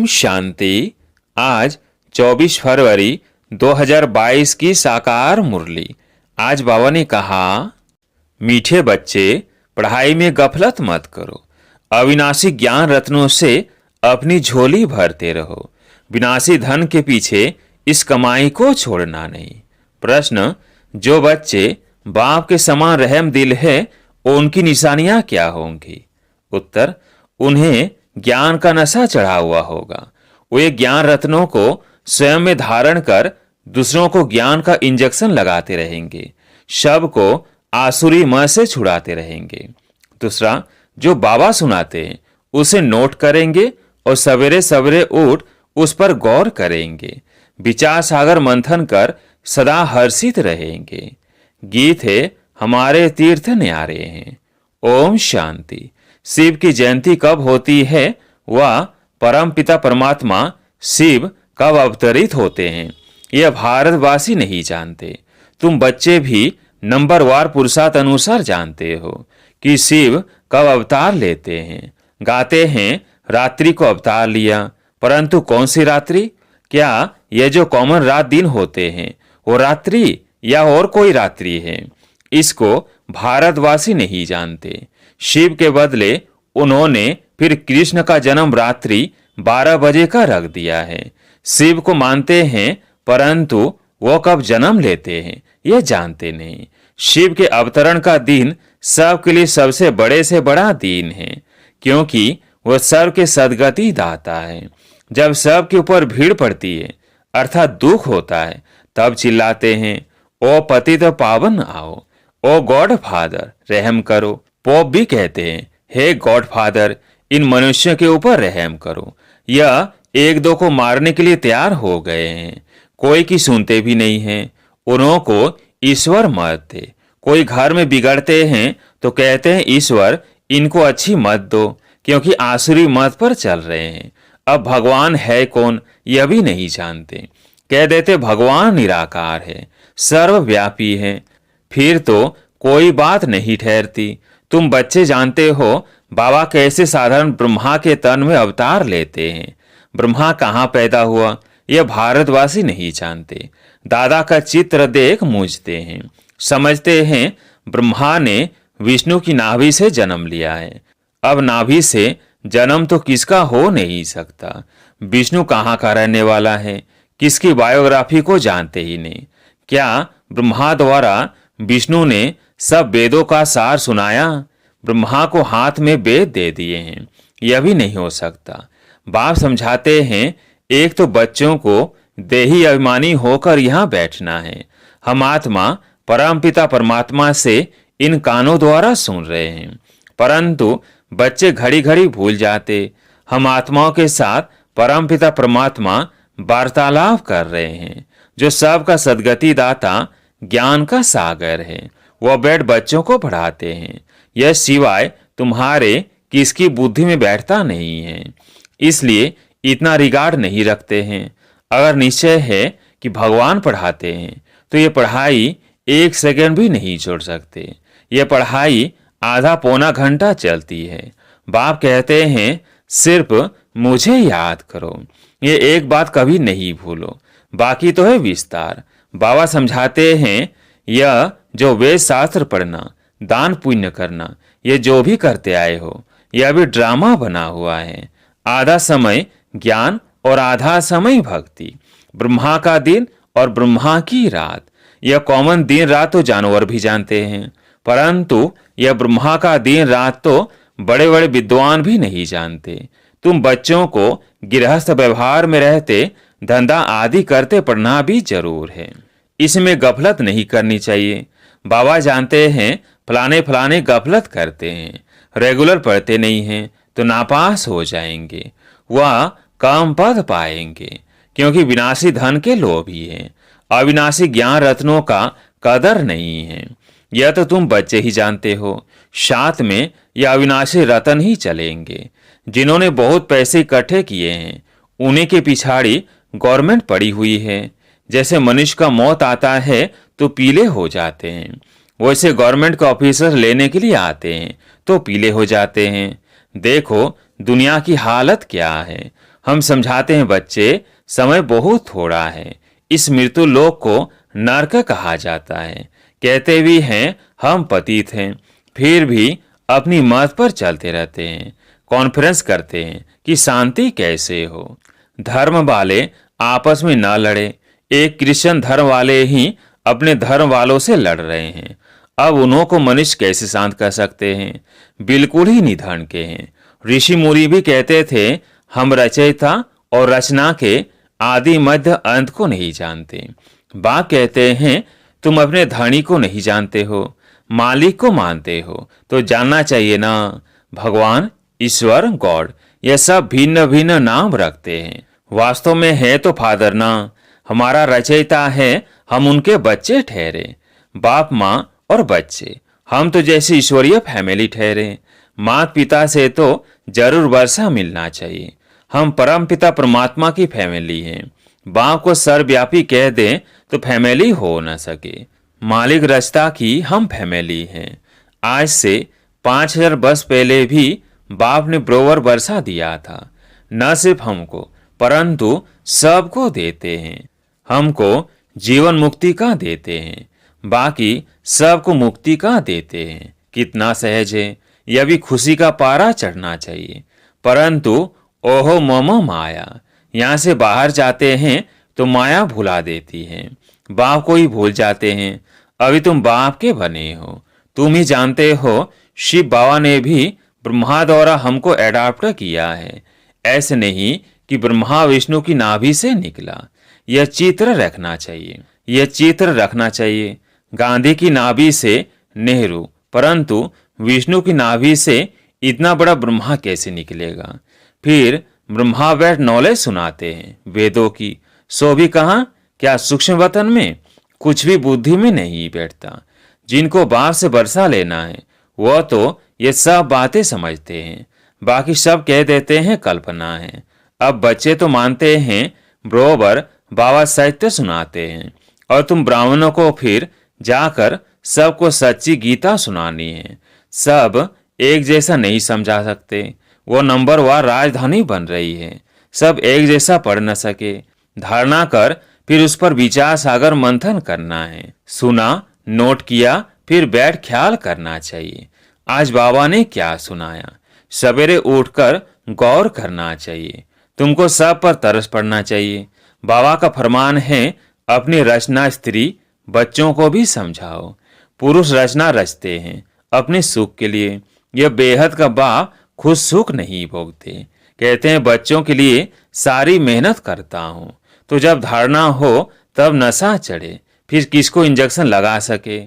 शांति। आज 24 फरवरी 2022 की साकार मुरली। आज बाबा ने कहा, मीठे बच्चे पढ़ाई में गफलत मत करो, अविनाशी ज्ञान रत्नों से अपनी झोली भरते रहो, विनाशी धन के पीछे इस कमाई को छोड़ना नहीं। प्रश्न, जो बच्चे बाप के समान रहम दिल है उनकी निशानियां क्या होंगी? उत्तर, उन्हें ज्ञान का नशा चढ़ा हुआ होगा। वे ज्ञान रत्नों को स्वयं में धारण कर दूसरों को ज्ञान का इंजेक्शन लगाते रहेंगे, सबको आसुरी मय से छुड़ाते रहेंगे। दूसरा, जो बाबा सुनाते हैं उसे नोट करेंगे और सवेरे सवेरे उठ उस पर गौर करेंगे, विचार सागर मंथन कर सदा हर्षित रहेंगे। गीत है, हमारे तीर्थ न्यारे हैं। ओम शांति। शिव की जयंती कब होती है वह परम पिता परमात्मा शिव कब अवतरित होते हैं यह भारतवासी नहीं जानते। तुम बच्चे भी नंबरवार पुरुषार्थ अनुसार जानते हो कि शिव कब अवतार लेते हैं। गाते हैं, रात्रि को अवतार लिया, परंतु कौन सी रात्रि? क्या ये जो कॉमन रात दिन होते हैं वो रात्रि या और कोई रात्रि है? इसको भारतवासी नहीं जानते। शिव के बदले उन्होंने फिर कृष्ण का जन्म रात्रि 12 बजे का रख दिया है। शिव को मानते हैं परंतु वो कब जन्म लेते हैं ये जानते नहीं। शिव के अवतरण का दिन सबके लिए सबसे बड़े से बड़ा दिन है, क्योंकि वह सब के सदगति दाता है। जब सब के ऊपर भीड़ पड़ती है अर्थात दुख होता है तब चिल्लाते हैं, ओ पतित पावन आओ, ओ गॉड फादर रहम करो। पोप भी कहते हैं, हे गॉड फादर इन मनुष्यों के ऊपर रहम करो। यह एक दो को मारने के लिए तैयार हो गए हैं, कोई की सुनते भी नहीं हैं। उन्हों को ईश्वर मत दे। कोई घर में बिगड़ते हैं तो कहते हैं ईश्वर इनको अच्छी मत दो, क्योंकि आसुरी मत पर चल रहे हैं। अब भगवान है कौन यह भी नहीं जानते। कह देते भगवान निराकार है, सर्वव्यापी है, फिर तो कोई बात नहीं ठहरती। तुम बच्चे जानते हो बाबा कैसे साधारण ब्रह्मा के तन में अवतार लेते हैं। ब्रह्मा कहाँ पैदा हुआ यह भारतवासी नहीं जानते। दादा का चित्र देख मूझते हैं, समझते हैं ब्रह्मा ने विष्णु की नाभि से जन्म लिया है। अब नाभि से जन्म तो किसका हो नहीं सकता। विष्णु कहाँ का रहने वाला है, किसकी बायोग्राफी को जानते ही नहीं। क्या ब्रह्मा द्वारा विष्णु ने सब वेदों का सार सुनाया? ब्रह्मा को हाथ में वेद दे दिए हैं, यह भी नहीं हो सकता। बाप समझाते हैं, एक तो बच्चों को देही अभिमानी होकर यहाँ बैठना है। हम आत्मा परमपिता परमात्मा से इन कानों द्वारा सुन रहे हैं, परंतु बच्चे घड़ी घड़ी भूल जाते। हम आत्माओं के साथ परमपिता परमात्मा वार्तालाप कर रहे हैं, जो सबका सदगति दाता ज्ञान का सागर है। वह बैठ बच्चों को पढ़ाते हैं, यह सिवाय तुम्हारे किसकी बुद्धि में बैठता नहीं है, इसलिए इतना रिगार्ड नहीं रखते हैं। अगर निश्चय है कि भगवान पढ़ाते हैं तो ये पढ़ाई एक सेकंड भी नहीं छोड़ सकते। यह पढ़ाई आधा पौना घंटा चलती है। बाप कहते हैं, सिर्फ मुझे याद करो, ये एक बात कभी नहीं भूलो, बाकी तो है विस्तार। बाबा समझाते हैं, यह जो वेद शास्त्र पढ़ना, दान पुण्य करना, ये जो भी करते आए हो यह भी ड्रामा बना हुआ है। आधा समय ज्ञान और आधा समय भक्ति। ब्रह्मा का दिन और ब्रह्मा की रात, यह कॉमन दिन रात तो जानवर भी जानते हैं, परंतु यह ब्रह्मा का दिन रात तो बड़े बड़े विद्वान भी नहीं जानते। तुम बच्चों को गृहस्थ व्यवहार में रहते धंधा आदि करते पढ़ना भी जरूर है, इसमें गफलत नहीं करनी चाहिए। बाबा जानते हैं फलाने फलाने गफलत करते हैं, रेगुलर पढ़ते नहीं हैं तो नापास हो जाएंगे, वह कम पद पाएंगे, क्योंकि विनाशी धन के लोभी हैं, अविनाशी ज्ञान रत्नों का कदर नहीं है। यह तो तुम बच्चे ही जानते हो। साथ में यह अविनाशी रतन ही चलेंगे। जिन्होंने बहुत पैसे इकट्ठे किए हैं उन्हीं के पिछाड़ी गवर्नमेंट पड़ी हुई है। जैसे मनुष्य का मौत आता है तो पीले हो जाते हैं, वैसे गवर्नमेंट के ऑफिसर लेने के लिए आते हैं तो पीले हो जाते हैं। देखो दुनिया की हालत क्या है। हम समझाते हैं, बच्चे समय बहुत थोड़ा है, इस मृत्यु लोक को नरक कहा जाता है। कहते भी हैं हम पतित हैं, फिर भी अपनी मत पर चलते रहते हैं। कॉन्फ्रेंस करते हैं कि शांति कैसे हो। धर्म वाले आपस में न लड़े, एक क्रिश्चियन धर्म वाले ही अपने धर्म वालों से लड़ रहे हैं। अब उन्हों को मनुष्य कैसे शांत कर सकते हैं? बिल्कुल ही निधन के हैं। ऋषि मुनि भी कहते थे हम रचयिता और रचना के आदि मध्य अंत को नहीं जानते। बाघ कहते हैं तुम अपने धनी को नहीं जानते हो, मालिक को मानते हो तो जानना चाहिए ना। भगवान, ईश्वर, गॉड, ये सब भिन्न भिन्न नाम रखते हैं, वास्तव में है तो फादर ना। हमारा रचयिता है, हम उनके बच्चे ठहरे, बाप माँ और बच्चे। हम तो जैसे ईश्वरीय फैमिली ठहरे। माता पिता से तो जरूर वर्षा मिलना चाहिए। हम परम पिता परमात्मा की फैमिली हैं। बाप को सर्वव्यापी कह दें तो फैमिली हो न सके। मालिक रचता की हम फैमिली हैं। आज से 5000 वर्ष पहले भी बाप ने ब्रोवर वर्षा दिया था। न सिर्फ हमको परंतु सबको देते हैं। हमको जीवन मुक्ति का देते हैं, बाकी सबको मुक्ति का देते हैं। कितना सहज है, यह भी खुशी का पारा चढ़ना चाहिए। परंतु ओहो मम माया, यहाँ से बाहर जाते हैं तो माया भुला देती है, बाप को ही भूल जाते हैं। अभी तुम बाप के बने हो, तुम ही जानते हो। शिव बाबा ने भी ब्रह्मा द्वारा हमको एडाप्ट किया है, ऐसे नहीं कि ब्रह्मा विष्णु की नाभि से निकला। यह चित्र रखना चाहिए, यह चित्र रखना चाहिए। गांधी की नाभि से नेहरू, परंतु विष्णु की नाभि से इतना बड़ा ब्रह्मा कैसे निकलेगा? फिर ब्रह्मा बैठ नॉलेज सुनाते हैं वेदों की, सो भी कहाँ, क्या सूक्ष्म वतन में? कुछ भी बुद्धि में नहीं बैठता। जिनको बाप से वर्षा लेना है वह तो ये सब बातें समझते हैं, बाकी सब कह देते हैं कल्पना है। अब बच्चे तो मानते हैं बरोबर बाबा साहित्य सुनाते हैं, और तुम ब्राह्मणों को फिर जाकर सबको सच्ची गीता सुनानी है। सब एक जैसा नहीं समझा सकते। वो नंबरवार राजधानी बन रही है, सब एक जैसा पढ़ न सके। धारणा कर फिर उस पर विचार सागर मंथन करना है। सुना, नोट किया, फिर बैठ ख्याल करना चाहिए। आज बाबा ने क्या सुनाया, सवेरे उठकर गौर करना चाहिए। तुमको सब पर तरस पड़ना चाहिए। बाबा का फरमान है अपनी रचना स्त्री बच्चों को भी समझाओ। पुरुष रचना रचते हैं अपने सुख के लिए, यह बेहद का बाप खुद सुख नहीं भोगते। कहते हैं बच्चों के लिए सारी मेहनत करता हूँ, तो जब धारणा हो तब नशा चढ़े, फिर किसको इंजेक्शन लगा सके।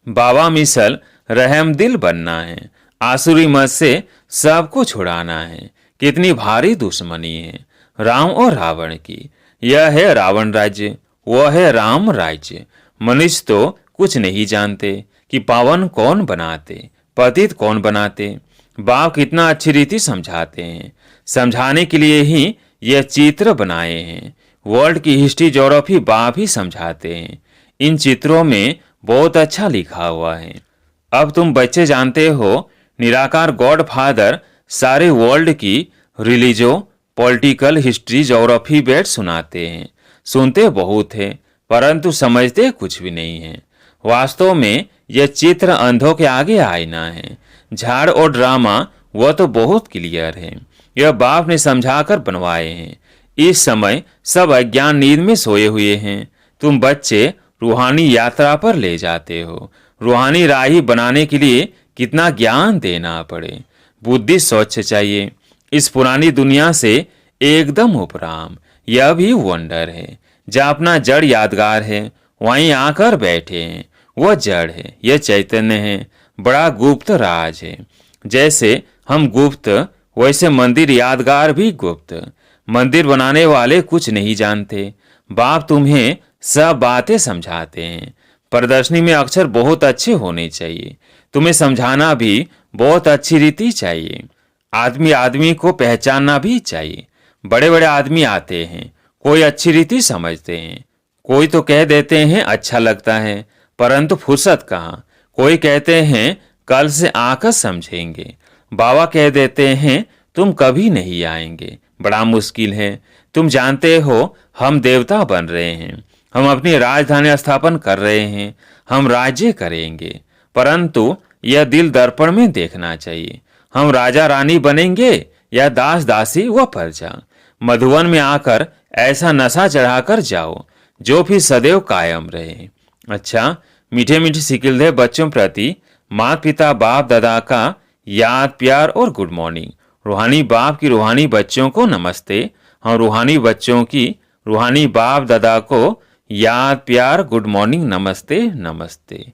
बाबा मिसल रहम दिल बनना है, आसुरी मत से सबको छुड़ाना है। कितनी भारी दुश्मनी है राम और रावण की। यह है रावण राज्य, वह है राम राज्य। मनुष्य तो कुछ नहीं जानते कि पावन कौन बनाते, पतित कौन बनाते। बाप कितना अच्छी रीति समझाते हैं, समझाने के लिए ही यह चित्र बनाए हैं। वर्ल्ड की हिस्ट्री ज्योग्राफी बाप ही समझाते हैं। इन चित्रों में बहुत अच्छा लिखा हुआ है। अब तुम बच्चे जानते हो निराकार गॉड फादर सारे वर्ल्ड की रिलीजो, पॉलिटिकल, हिस्ट्री, ज्योग्राफी बैठ सुनाते हैं। सुनते बहुत है परंतु समझते कुछ भी नहीं है। वास्तव में यह चित्र अंधों के आगे आईना है। झाड़ और ड्रामा वह तो बहुत क्लियर है, यह बाप ने समझाकर बनवाए हैं। इस समय सब अज्ञान नींद में सोए हुए हैं। तुम बच्चे रूहानी यात्रा पर ले जाते हो। रूहानी राही बनाने के लिए कितना ज्ञान देना पड़े। बुद्धि स्वच्छ चाहिए। इस पुरानी दुनिया से एकदम उपराम, यह भी वंडर है। जहाँ अपना जड़ यादगार है वहीं आकर बैठे हैं। वह जड़ है, यह चैतन्य है, बड़ा गुप्त राज है। जैसे हम गुप्त वैसे मंदिर यादगार भी गुप्त। मंदिर बनाने वाले कुछ नहीं जानते। बाप तुम्हें सब बातें समझाते हैं। प्रदर्शनी में अक्षर बहुत अच्छे होने चाहिए। तुम्हें समझाना भी बहुत अच्छी रीति चाहिए। आदमी आदमी को पहचानना भी चाहिए। बड़े बड़े आदमी आते हैं, कोई अच्छी रीति समझते हैं, कोई तो कह देते हैं अच्छा लगता है, परंतु फुर्सत कहाँ। कोई कहते हैं कल से आकर समझेंगे। बाबा कह देते हैं तुम कभी नहीं आएंगे, बड़ा मुश्किल है। तुम जानते हो हम देवता बन रहे हैं, हम अपनी राजधानी स्थापन कर रहे हैं, हम राज्य करेंगे। परंतु यह दिल दर्पण में देखना चाहिए, हम राजा रानी बनेंगे या दास दासी व प्रजा। मधुवन में आकर ऐसा नशा चढ़ाकर जाओ जो फिर सदैव कायम रहे। अच्छा, मीठे मीठे सिकिलधे बच्चों प्रति माता पिता बाप दादा का याद प्यार और गुड मॉर्निंग। रूहानी बाप की रूहानी बच्चों को नमस्ते। हम रूहानी बच्चों की रूहानी बाप दादा को याद प्यार गुड मॉर्निंग नमस्ते नमस्ते।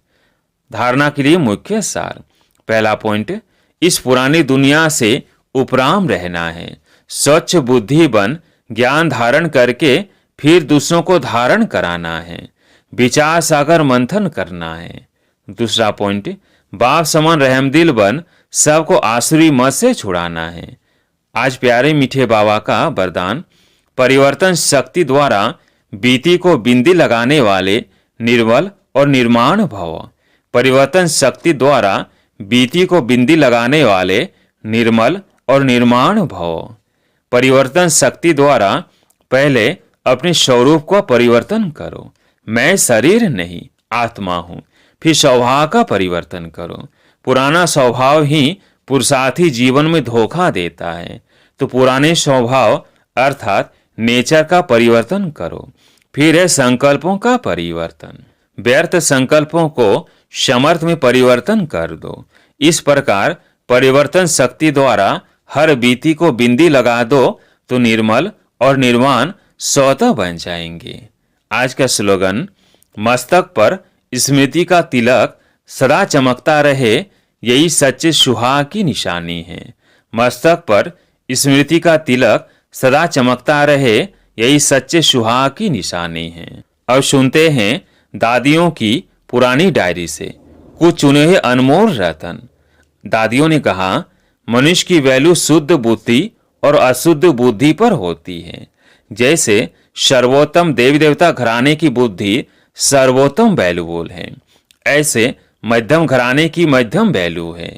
धारणा के लिए मुख्य सार। पहला पॉइंट, इस पुरानी दुनिया से उपराम रहना है। स्वच्छ बुद्धि बन ज्ञान धारण करके फिर दूसरों को धारण कराना है। विचार सागर मंथन करना है। दूसरा पॉइंट, बाप समान रहमदिल बन सबको आसुरी मत से छुड़ाना है। आज प्यारे मीठे बाबा का वरदान, परिवर्तन शक्ति द्वारा बीती को बिंदी लगाने वाले निर्मल और निर्माण भव। परिवर्तन शक्ति द्वारा बीती को बिंदी लगाने वाले निर्मल और निर्माण भव। परिवर्तन शक्ति द्वारा पहले अपने स्वरूप का परिवर्तन करो। मैं शरीर नहीं आत्मा हूं। फिर स्वभाव का परिवर्तन करो। पुराना स्वभाव ही पुरुषार्थी जीवन में धोखा देता है, तो पुराने स्वभाव अर्थात नेचर का परिवर्तन करो। फिर है संकल्पों का परिवर्तन। व्यर्थ संकल्पों को समर्थ में परिवर्तन कर दो। इस प्रकार परिवर्तन शक्ति द्वारा हर बीती को बिंदी लगा दो तो निर्मल और निर्वाण स्वतः बन जाएंगे। आज का स्लोगन, मस्तक पर स्मृति का तिलक सदा चमकता रहे, यही सच्चे सुहाग की निशानी है। मस्तक पर स्मृति का तिलक सदा चमकता रहे, यही सच्चे सुहाग की निशानी है। अब सुनते हैं दादियों की पुरानी डायरी से कुछ चुने हुए अनमोल रतन। दादियों ने कहा, मनुष्य की वैल्यू शुद्ध बुद्धि और अशुद्ध बुद्धि पर होती है। जैसे सर्वोत्तम देवी देवता घराने की बुद्धि सर्वोत्तम वैल्यूबल है, ऐसे मध्यम घराने की मध्यम वैल्यू है।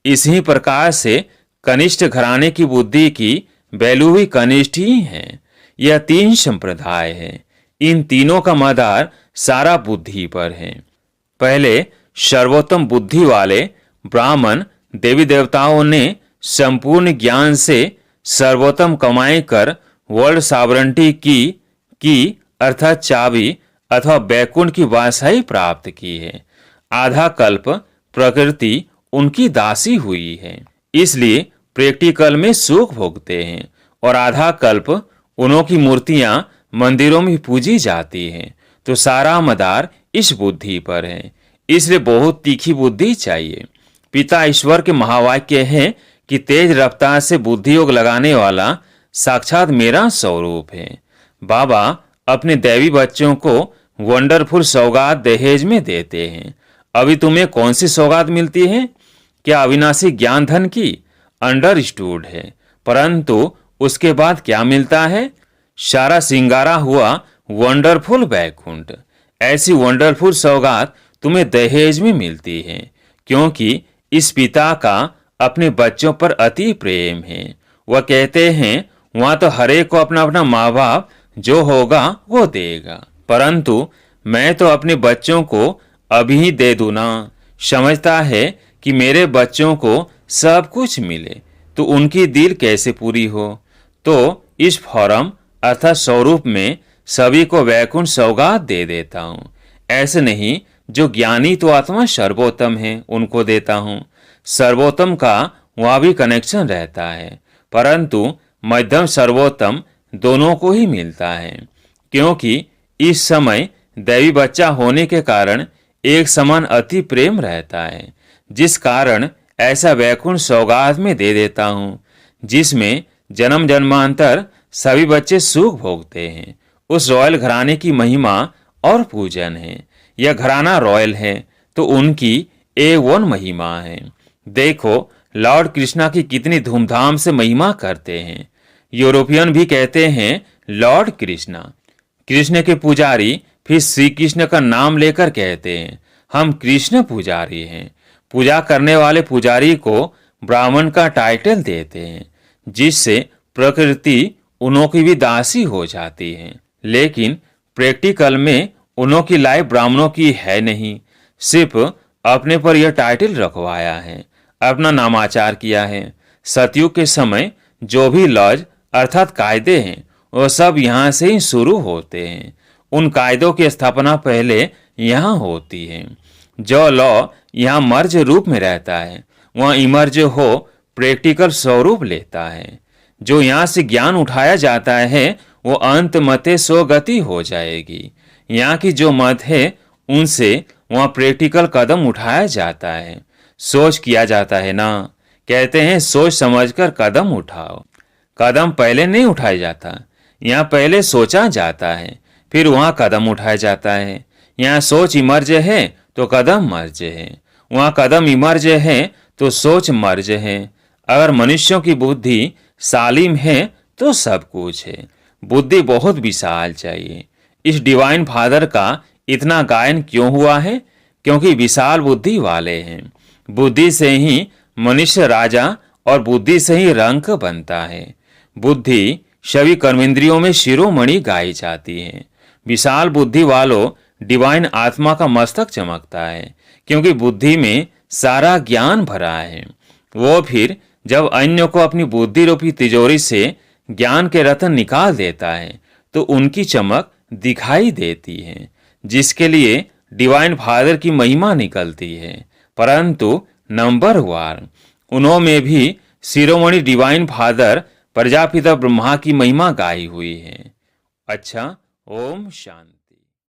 इसी प्रकार से कनिष्ठ घराने की बुद्धि की वैल्यू भी कनिष्ठ ही है। यह तीन संप्रदाय है। इन तीनों का मदार सारा बुद्धि पर है। पहले सर्वोत्तम बुद्धि वाले ब्राह्मण देवी देवताओं ने संपूर्ण ज्ञान से सर्वोत्तम कमाई कर वर्ल्ड सॉवरेंटी की अर्थात चाबी अथवा बैकुंठ की वासाई प्राप्त की है। आधा कल्प प्रकृति उनकी दासी हुई है, इसलिए प्रैक्टिकल में सुख भोगते हैं, और आधा कल्प उन्हों की मूर्तियां मंदिरों में पूजी जाती हैं। तो सारा मदार इस बुद्धि पर है, इसलिए बहुत तीखी बुद्धि चाहिए। पिता ईश्वर के महावाक्य है कि तेज रफ्तार से बुद्धि योग लगाने वाला साक्षात मेरा स्वरूप है। बाबा अपने दैवी बच्चों को वंडरफुल सौगात दहेज में देते हैं। अभी तुम्हें कौन सी सौगात मिलती है? क्या अविनाशी ज्ञान धन की? अंडरस्टूड है, परंतु उसके बाद क्या मिलता है? सारा सिंगारा हुआ वंडरफुल बैकुंठ। ऐसी वंडरफुल सौगात तुम्हें दहेज में मिलती है, क्योंकि इस पिता का अपने बच्चों पर अति प्रेम है। वह कहते हैं वहां तो हरेक को अपना अपना माँ बाप जो होगा वो देगा, परंतु मैं तो अपने बच्चों को अभी ही दे दूं ना। समझता है कि मेरे बच्चों को सब कुछ मिले तो उनकी दिल कैसे पूरी हो। तो इस फॉर्म अर्थात स्वरूप में सभी को वैकुंठ सौगात दे देता हूँ। ऐसे नहीं जो ज्ञानी तो आत्मा सर्वोत्तम है उनको देता हूँ। सर्वोत्तम का वहाँ भी कनेक्शन रहता है, परंतु मध्यम सर्वोत्तम दोनों को ही मिलता है, क्योंकि इस समय दैवी बच्चा होने के कारण एक समान अति प्रेम रहता है, जिस कारण ऐसा वैकुंठ सौगात में दे देता हूँ जिसमें जन्म जन्मांतर सभी बच्चे सुख भोगते हैं। उस रॉयल घराने की महिमा और पूजन है। यह घराना रॉयल है तो उनकी A1 महिमा है। देखो लॉर्ड कृष्णा की कितनी धूमधाम से महिमा करते हैं। यूरोपियन भी कहते हैं लॉर्ड कृष्णा। कृष्ण के पुजारी फिर श्री कृष्ण का नाम लेकर कहते हैं हम कृष्ण पुजारी हैं। पूजा करने वाले पुजारी को ब्राह्मण का टाइटल देते हैं, जिससे प्रकृति उन्हों की भी दासी हो जाती हैं। लेकिन प्रैक्टिकल में उन्हों की लाइफ ब्राह्मणों की है नहीं, सिर्फ अपने पर यह टाइटल रखवाया है, अपना नामाचार किया है। सतयुग के समय जो भी लॉज अर्थात कायदे हैं वो सब यहाँ से ही शुरू होते हैं। उन कायदों की स्थापना पहले यहाँ होती है। जो लॉ यहाँ मर्ज रूप में रहता है वह इमर्ज हो प्रैक्टिकल स्वरूप लेता है। जो यहाँ से ज्ञान उठाया जाता है वो अंत मते सो गति हो जाएगी। यहाँ की जो मत है उनसे वहाँ प्रैक्टिकल कदम उठाया जाता है। सोच किया जाता है ना, कहते हैं सोच समझकर कदम उठाओ। कदम पहले नहीं उठाया जाता, यहाँ पहले सोचा जाता है, फिर वहाँ कदम उठाया जाता है। यहाँ सोच इमर्ज है तो कदम मर्ज है, वहाँ कदम इमर्ज है तो सोच मर्ज है। अगर मनुष्यों की बुद्धि सालिम है तो सब कुछ है। बुद्धि बहुत विशाल चाहिए। इस डिवाइन फादर का इतना गायन क्यों हुआ है? क्योंकि विशाल बुद्धि वाले हैं। बुद्धि से ही मनुष्य राजा और बुद्धि से ही रंक बनता है। बुद्धि सभी कर्मेंद्रियों में शिरोमणि गाई जाती है। विशाल बुद्धि वालों डिवाइन आत्मा का मस्तक चमकता है, क्योंकि बुद्धि में सारा ज्ञान भरा है। वो फिर जब अन्यों को अपनी बुद्धि रूपी तिजोरी से ज्ञान के रत्न निकाल देता है तो उनकी चमक दिखाई देती है, जिसके लिए डिवाइन फादर की महिमा निकलती है। परंतु नंबर वार उन्हों में भी शिरोमणि डिवाइन फादर प्रजापिता ब्रह्मा की महिमा गाई हुई है। अच्छा, ओम शांति।